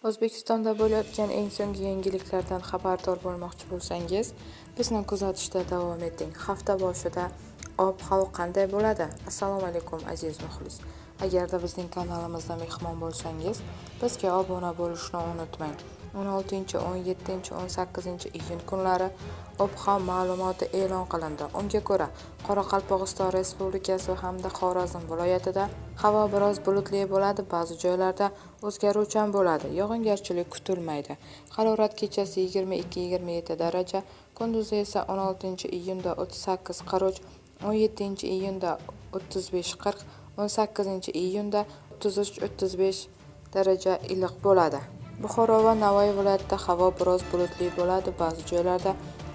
O'zbekistonda bo'layotgan eng so'nggi yangiliklardan xabardor bo'lmoqchi bo'lsangiz, bizni kuzatishda davom eting. Hafta boshida ob-havo qanday bo'ladi? Assalomu alaykum aziz muxlis. Agarda bizning kanalimizda mehmon bo'lsangiz, bizga obuna bo'lishni unutmang. 16, 17, 18 iyun kunlari ob-havo ma'lumoti e'lon qilindi. Unga ko'ra, Qoraqalpog'iston Respublikasi hamda Xorazm viloyatida havo biroz bulutli bo'ladi, ba'zi joylarda o'zgaruvchan bo'ladi. Yog'ingarchilik kutilmaydi. Harorat kechasi 22-27 daraja, kunduzi esa 16-iyunda 38-40, 17-iyunda 35-40, 18-iyunda 33-35 daraja iliq bo'ladi. Buxoro va Navoiy viloyatida havo biroz bulutli bo'ladi, ba'zi joylarda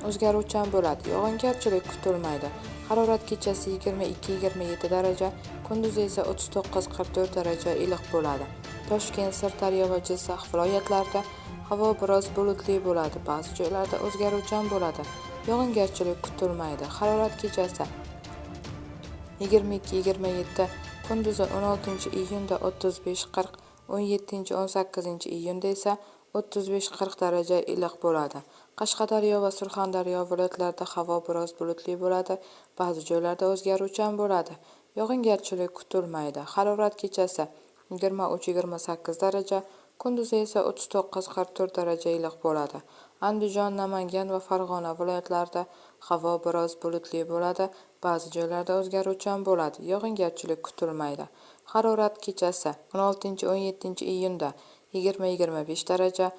o'zgaruvchan bo'ladi. Yog'ingarchilik kutilmaydi. Harorat kechasi 22-27 daraja, kunduzi esa 39-44 daraja iliq bo'ladi. Toshkent, Sirdaryo va Jizzax viloyatlarida havo biroz bulutli bo'ladi, ba'zi joylarda o'zgaruvchan bo'ladi. Yog'ingarchilik kutilmaydi. Harorat kechasi 22-27, kunduzi 16-iyunda 35-40, 17-18-iyunda esa 35-40 daraja iliq bo'ladi. Qashqadaryo va Surxondaryo viloyatlarida havo biroz bulutli bo'ladi, ba'zi joylarda o'zgaruvchan bo'ladi. Yog'ingarchilik kutilmaydi. Harorat kechasi 23-28 daraja, kunduzi esa 39-44 daraja iliq bo'ladi. Andijon, Namangan va Farg'ona viloyatlarida havo biroz bulutli bo'ladi, ba'zi joylarda o'zgaruvchan bo'ladi. Yog'ingarchilik kutilmaydi. Harorat kechasi 16-17 iyunda 20-25 daraja,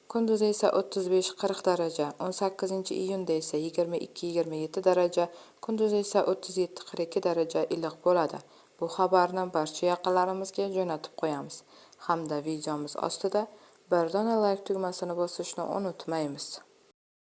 kunduzi esa 35-40 daraja, 18-iyunda esa 22-27 daraja, kunduzi esa 37-42 daraja iliq bo'ladi. Bu xabarni barcha yaqinlarimizga jo'natib qo'yamiz hamda videomiz ostida bir dona like tugmasini bosishni unutmaymiz.